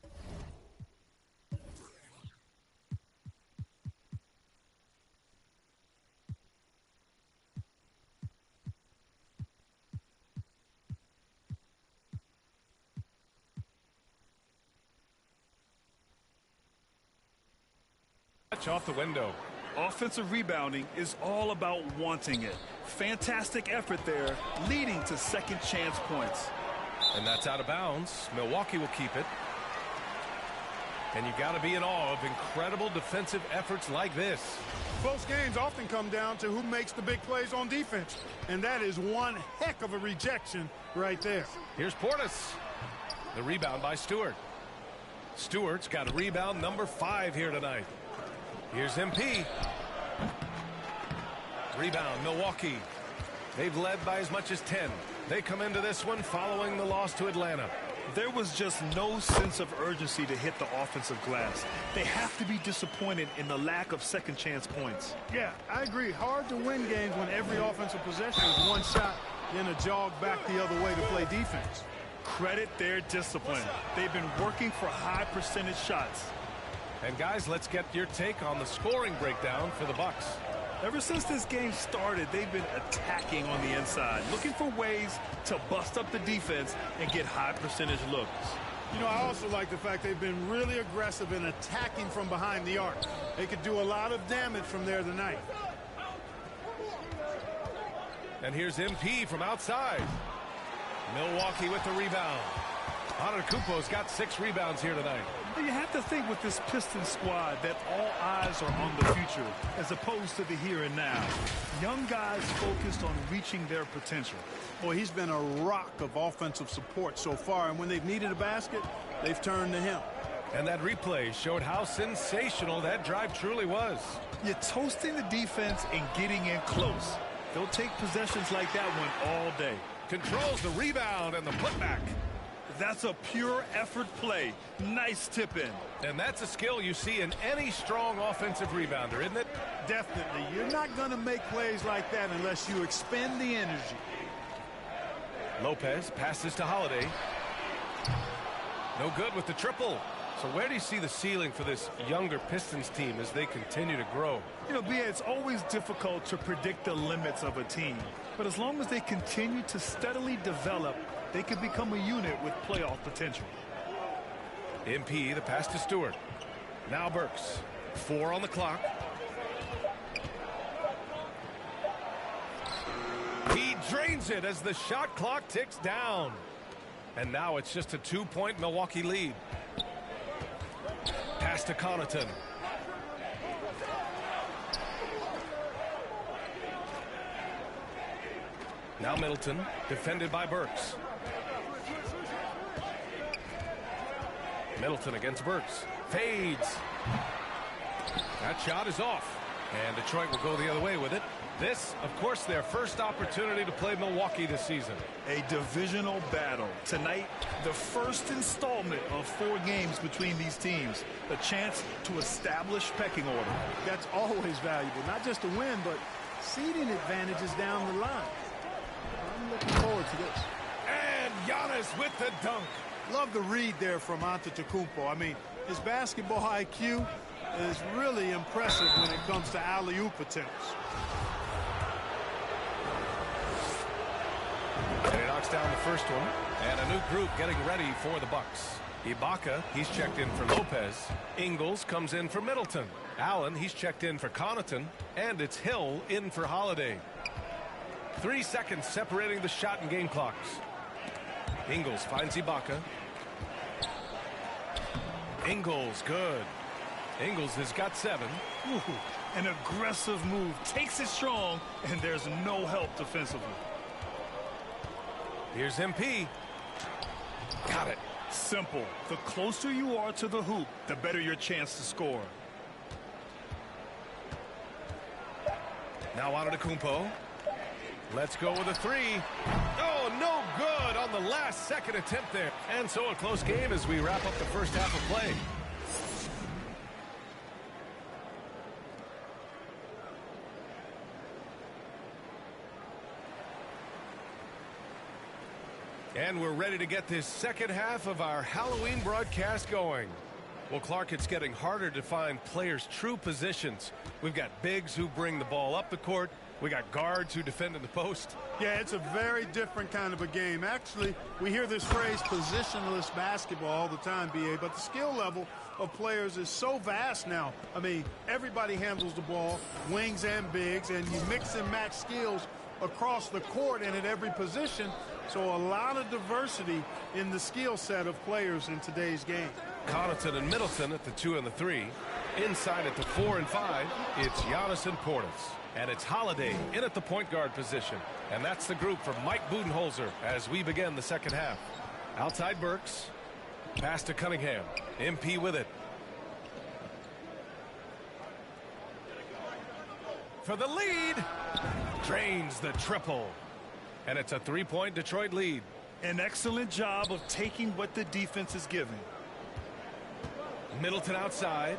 Off the window. Offensive rebounding is all about wanting it. Fantastic effort there, leading to second chance points. And that's out of bounds. Milwaukee will keep it. And you got to be in awe of incredible defensive efforts like this. Close games often come down to who makes the big plays on defense. And that is one heck of a rejection right there. Here's Portis. The rebound by Stewart. Stewart's got a rebound number 5 here tonight. Here's MP. Rebound, Milwaukee. They've led by as much as 10. They come into this one following the loss to Atlanta. There was just no sense of urgency to hit the offensive glass. They have to be disappointed in the lack of second chance points. Yeah, I agree. Hard to win games when every offensive possession is one shot, then a jog back the other way to play defense. Credit their discipline. They've been working for high percentage shots. And guys, let's get your take on the scoring breakdown for the Bucks. Ever since this game started, they've been attacking on the inside, looking for ways to bust up the defense and get high percentage looks. You know, I also like the fact they've been really aggressive in attacking from behind the arc. They could do a lot of damage from there tonight. And here's MP from outside. Milwaukee with the rebound. Antetokounmpo's got 6 rebounds here tonight. You have to think with this Pistons squad that all eyes are on the future as opposed to the here and now. Young guys focused on reaching their potential. Boy, he's been a rock of offensive support so far, and when they've needed a basket, they've turned to him. And that replay showed how sensational that drive truly was. You're toasting the defense and getting in close. They'll take possessions like that one all day. Controls the rebound and the putback. That's a pure effort play. Nice tip in. And that's a skill you see in any strong offensive rebounder, isn't it? Definitely. You're not going to make plays like that unless you expend the energy. Lopez passes to Holiday. No good with the triple. So where do you see the ceiling for this younger Pistons team as they continue to grow? You know, B.A., it's always difficult to predict the limits of a team. But as long as they continue to steadily develop, they can become a unit with playoff potential. MP, the pass to Stewart. Now Burks. 4 on the clock. He drains it as the shot clock ticks down. And now it's just a 2-point Milwaukee lead. Pass to Connaughton. Now Middleton, defended by Burks. Middleton against Burks. Fades. That shot is off. And Detroit will go the other way with it. This, of course, their first opportunity to play Milwaukee this season. A divisional battle. Tonight, the first installment of 4 games between these teams. A chance to establish pecking order. That's always valuable. Not just to win, but seeding advantages down the line. I'm looking forward to this. And Giannis with the dunk. Love the read there from Antetokounmpo. I mean, his basketball IQ is really impressive when it comes to alley-oop attempts. And he knocks down the first one. And a new group getting ready for the Bucks. Ibaka, he's checked in for Lopez. Ingles comes in for Middleton. Allen, he's checked in for Connaughton. And it's Hill in for Holiday. 3 seconds separating the shot and game clocks. Ingles finds Ibaka. Ingles, good. Ingles has got 7. Ooh, an aggressive move. Takes it strong, and there's no help defensively. Here's MP. Got it. Simple. The closer you are to the hoop, the better your chance to score. Now Antetokounmpo. Let's go with a 3. Oh, no good on the last second attempt there. And so a close game as we wrap up the first half of play. And we're ready to get this second half of our Halloween broadcast going. Well, Clark, it's getting harder to find players' true positions. We've got bigs who bring the ball up the court. We got guards who defend in the post. Yeah, it's a very different kind of a game. Actually, we hear this phrase positionless basketball all the time, B.A., but the skill level of players is so vast now. I mean, everybody handles the ball, wings and bigs, and you mix and match skills across the court and at every position. So a lot of diversity in the skill set of players in today's game. Connaughton and Middleton at the 2 and the 3. Inside at the 4 and 5, it's Giannis and Portis. And it's Holiday in at the point guard position. And that's the group for Mike Budenholzer as we begin the second half. Outside Burks. Pass to Cunningham. MP with it. For the lead. Drains the triple. And it's a 3-point Detroit lead. An excellent job of taking what the defense is giving. Middleton outside.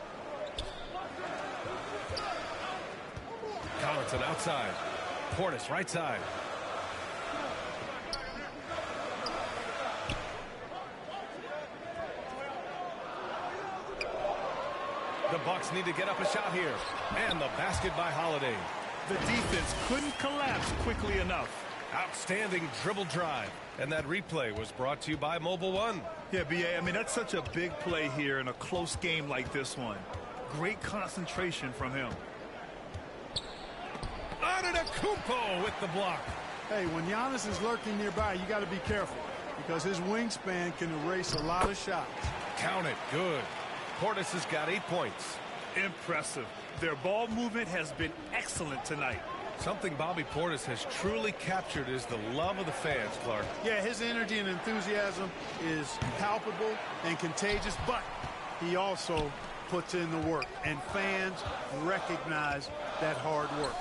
Connaughton outside. Portis right side. The Bucks need to get up a shot here. And the basket by Holiday. The defense couldn't collapse quickly enough. Outstanding dribble drive. And that replay was brought to you by Mobile One. Yeah, B.A., I mean, that's such a big play here in a close game like this one. Great concentration from him. Antetokounmpo with the block. Hey, when Giannis is lurking nearby, you got to be careful because his wingspan can erase a lot of shots. Count it. Good. Portis has got 8 points. Impressive. Their ball movement has been excellent tonight. Something Bobby Portis has truly captured is the love of the fans, Clark. Yeah, his energy and enthusiasm is palpable and contagious, but he also puts in the work, and fans recognize that hard work.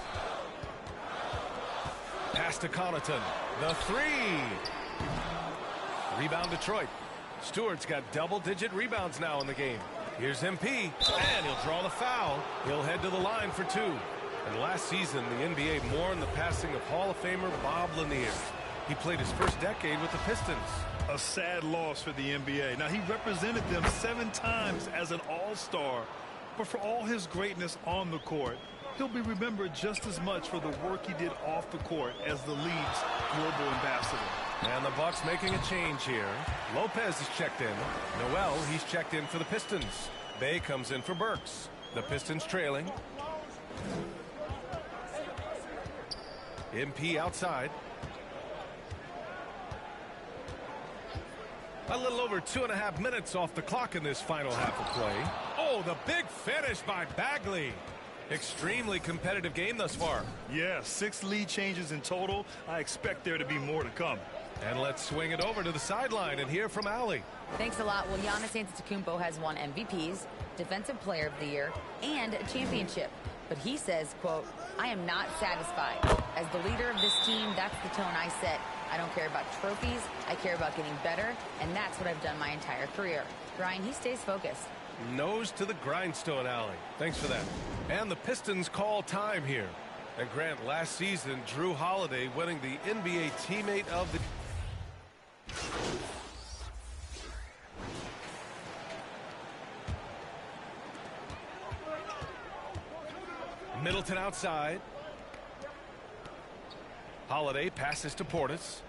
Pass to Connaughton. The 3. Rebound Detroit. Stewart's got double-digit rebounds now in the game. Here's MP, and he'll draw the foul. He'll head to the line for 2. And last season, the NBA mourned the passing of Hall of Famer Bob Lanier. He played his first decade with the Pistons. A sad loss for the NBA. Now, he represented them 7 times as an all-star, but for all his greatness on the court, he'll be remembered just as much for the work he did off the court as the league's global ambassador. And the Bucks making a change here. Lopez is checked in. Noel, he's checked in for the Pistons. Bay comes in for Burks. The Pistons trailing. MP outside. A little over 2.5 minutes off the clock in this final half of play. Oh, the big finish by Bagley. Extremely competitive game thus far. Yeah, 6 lead changes in total. I expect there to be more to come. And let's swing it over to the sideline and hear from Allie. Thanks a lot. Well, Giannis Antetokounmpo has won MVPs, Defensive Player of the Year, and a championship. But he says, quote, "I am not satisfied. As the leader of this team, that's the tone I set. I don't care about trophies. I care about getting better, and that's what I've done my entire career." Ryan, he stays focused. Nose to the grindstone, Allie. Thanks for that. And the Pistons call time here. And Grant, last season, Drew Holiday winning the NBA Teammate of the... Middleton outside. Holiday passes to Portis.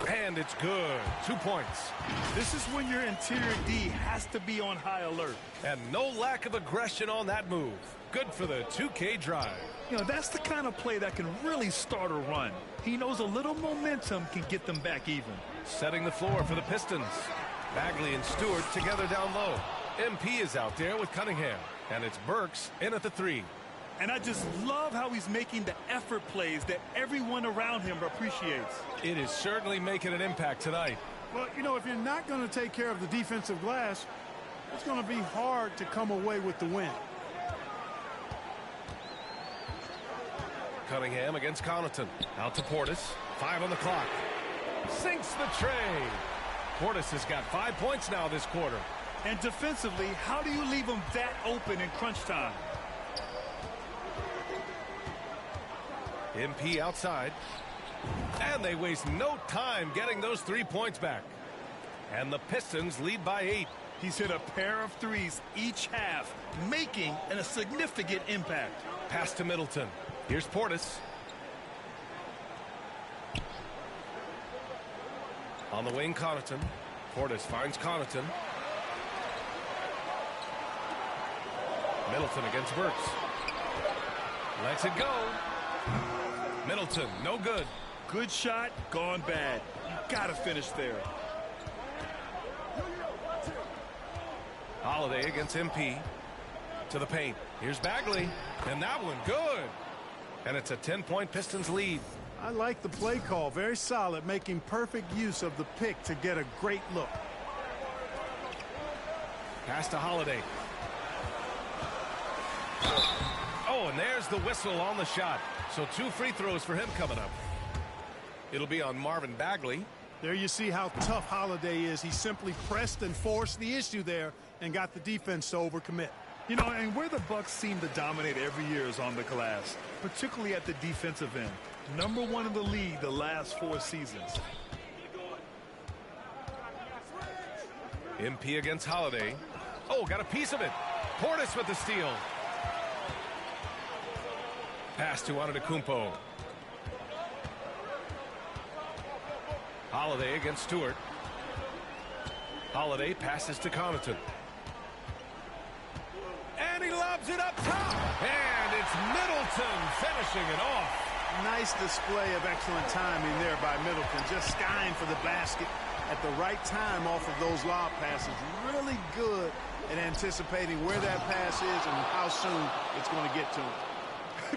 And it's good. 2 points. This is when your interior D has to be on high alert. And no lack of aggression on that move. Good for the 2K drive. You know, that's the kind of play that can really start a run. He knows a little momentum can get them back even. Setting the floor for the Pistons. Bagley and Stewart together down low. MP is out there with Cunningham. And it's Burks in at the 3. And I just love how he's making the effort plays that everyone around him appreciates. It is certainly making an impact tonight. Well, you know, if you're not going to take care of the defensive glass, it's going to be hard to come away with the win. Cunningham against Connaughton. Out to Portis. 5 on the clock. Sinks the tray. Portis has got 5 points now this quarter. And defensively, how do you leave him that open in crunch time? MP outside. And they waste no time getting those 3 points back. And the Pistons lead by 8. He's hit a pair of threes each half, making a significant impact. Pass to Middleton. Here's Portis. On the wing, Connaughton. Portis finds Connaughton. Middleton against Burks. Lets it go. Middleton, no good. Good shot, gone bad. You gotta finish there. Holiday against MP. To the paint. Here's Bagley. And that one good. And it's a 10-point Pistons lead. I like the play call. Very solid, making perfect use of the pick to get a great look. Pass to Holiday. Oh, and there's the whistle on the shot. So 2 free throws for him coming up. It'll be on Marvin Bagley. There you see how tough Holiday is. He simply pressed and forced the issue there and got the defense to overcommit. You know, and where the Bucks seem to dominate every year is on the glass, particularly at the defensive end. #1 in the league the last 4 seasons. MP against Holiday. Oh, got a piece of it. Portis with the steal. Pass to Antetokounmpo. Holiday against Stewart. Holiday passes to Connaughton. And he lobs it up top. And it's Middleton finishing it off. Nice display of excellent timing there by Middleton. Just skying for the basket at the right time off of those lob passes. Really good at anticipating where that pass is and how soon it's going to get to him.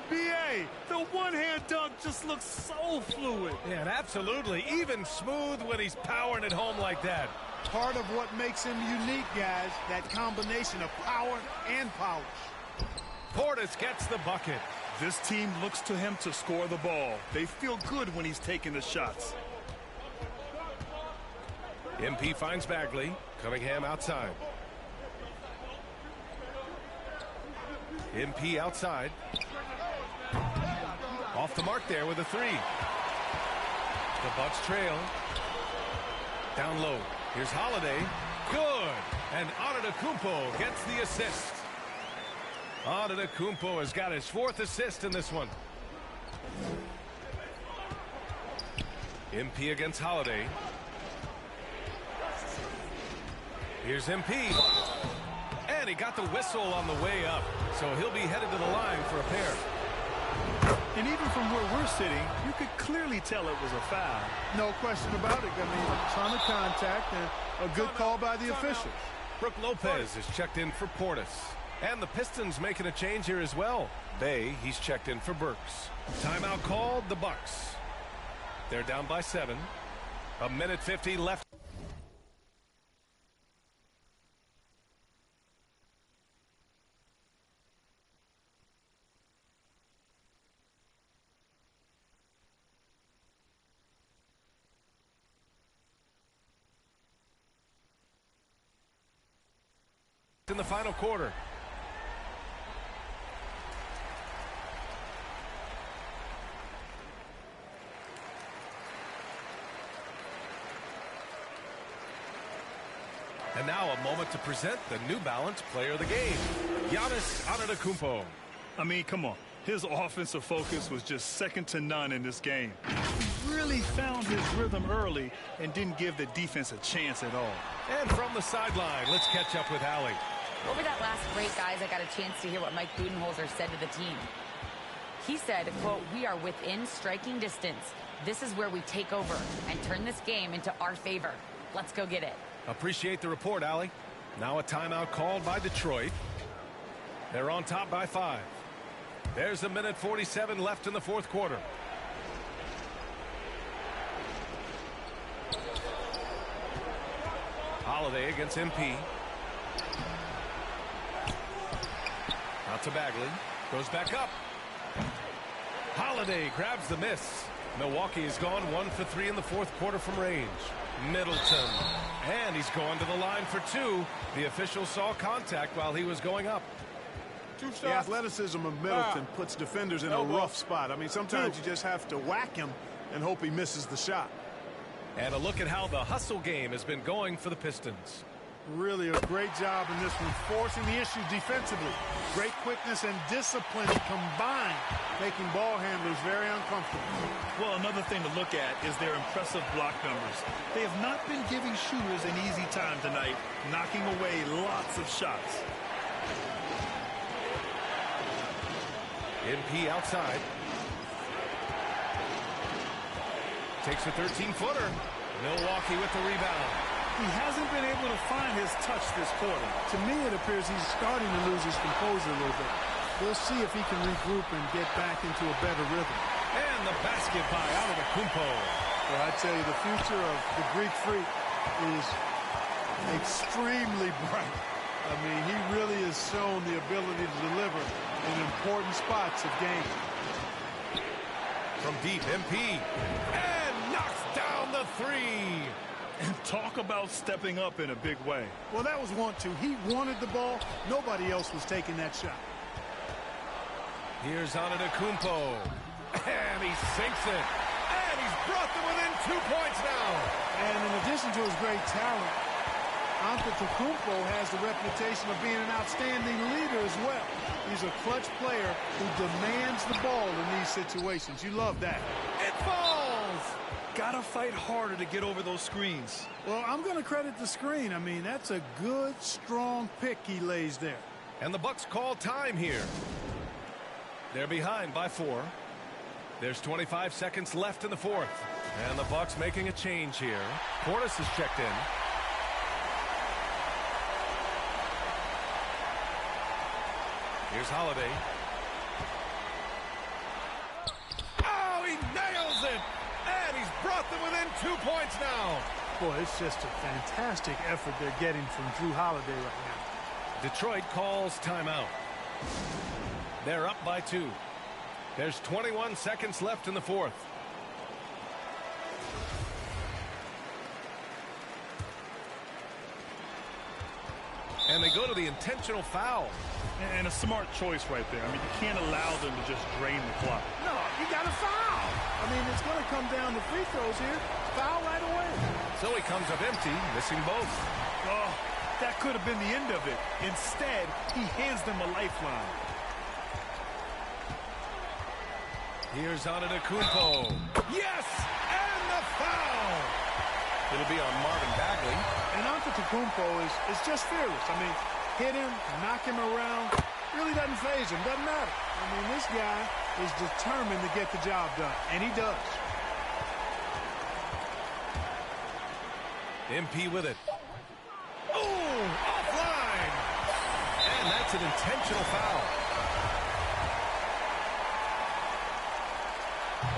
B.A., the one-hand dunk just looks so fluid. Yeah, and absolutely. Even smooth when he's powering it home like that. Part of what makes him unique, guys, that combination of power and polish. Portis gets the bucket. This team looks to him to score the ball. They feel good when he's taking the shots. MP finds Bagley. Cunningham outside. MP outside. Off the mark there with a three. The Bucks trail. Down low. Here's Holiday. Good. And Antetokounmpo gets the assist. Antetokounmpo has got his 4th assist in this one. MP against Holiday. Here's MP. And he got the whistle on the way up. So he'll be headed to the line for a pair. And even from where we're sitting, you could clearly tell it was a foul. No question about it. I mean, a ton of contact and a good call by the officials. Brooke Lopez is checked in for Portis. And the Pistons making a change here as well. He's checked in for Burks. Timeout called, the Bucks. They're down by 7. 1:50 left. In the final quarter. And now a moment to present the New Balance Player of the Game, Giannis Antetokounmpo. I mean, come on. His offensive focus was just second to none in this game. He really found his rhythm early and didn't give the defense a chance at all. And from the sideline, let's catch up with Allie. Over that last break, guys, I got a chance to hear what Mike Budenholzer said to the team. He said, quote, "We are within striking distance. This is where we take over and turn this game into our favor. Let's go get it." Appreciate the report, Allie. Now a timeout called by Detroit. They're on top by 5. There's 1:47 left in the 4th quarter. Holiday against MP. Out to Bagley. Goes back up. Holiday grabs the miss. Milwaukee has gone 1 for 3 in the 4th quarter from range. Middleton. And he's going to the line for 2. The official saw contact while he was going up. The athleticism of Middleton puts defenders in a rough spot. I mean, sometimes you just have to whack him and hope he misses the shot. And a look at how the hustle game has been going for the Pistons. Really a great job in this one, forcing the issue defensively. Great quickness and discipline combined, making ball handlers very uncomfortable. Well, another thing to look at is their impressive block numbers. They have not been giving shooters an easy time tonight, knocking away lots of shots. MP outside. Takes a 13-footer. Milwaukee with the rebound. He hasn't been able to find his touch this quarter. To me, it appears he's starting to lose his composure a little bit. We'll see if he can regroup and get back into a better rhythm. And the basket by Antetokounmpo. Well, I tell you, the future of the Greek Freak is extremely bright. I mean, he really has shown the ability to deliver in important spots of games. From deep, MP. And knocks down the 3. And talk about stepping up in a big way. Well, that was 1-2. He wanted the ball. Nobody else was taking that shot. Here's Antetokounmpo. And he sinks it. And he's brought them within 2 points now. And in addition to his great talent, Antetokounmpo has the reputation of being an outstanding leader as well. He's a clutch player who demands the ball in these situations. You love that. It falls. Gotta fight harder to get over those screens. Well, I'm going to credit the screen. I mean, that's a good, strong pick he lays there. And the Bucks call time here. They're behind by 4. There's 25 seconds left in the 4th. And the Bucks making a change here. Portis is checked in. Here's Holiday. Oh, he nails it! And he's brought them within 2 points now. Boy, it's just a fantastic effort they're getting from Drew Holiday right now. Detroit calls timeout. They're up by 2. There's 21 seconds left in the fourth. And they go to the intentional foul. And a smart choice right there. I mean, you can't allow them to just drain the clock. No, you got to foul. I mean, it's going to come down to free throws here. Foul right away. So he comes up empty, missing both. Oh, that could have been the end of it. Instead, he hands them a lifeline. Here's Antetokounmpo. Yes! And the foul! It'll be on Marvin Bagley. And Antetokounmpo is just fearless. I mean, hit him, knock him around, really doesn't faze him, doesn't matter. I mean, this guy is determined to get the job done, and he does. MP with it. Oh, offline! And that's an intentional foul.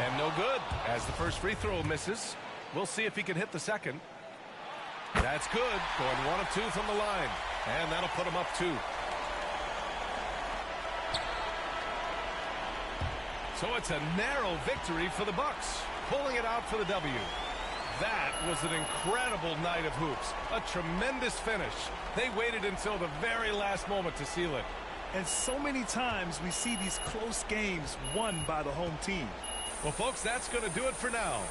And no good, as the first free throw misses. We'll see if he can hit the second. That's good, going 1 of 2 from the line. And that'll put him up 2. So it's a narrow victory for the Bucks, pulling it out for the W. That was an incredible night of hoops. A tremendous finish. They waited until the very last moment to seal it. And so many times we see these close games won by the home team. Well, folks, that's going to do it for now.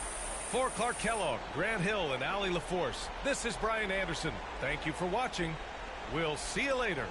For Clark Kellogg, Grant Hill, and Allie LaForce, this is Brian Anderson. Thank you for watching. We'll see you later.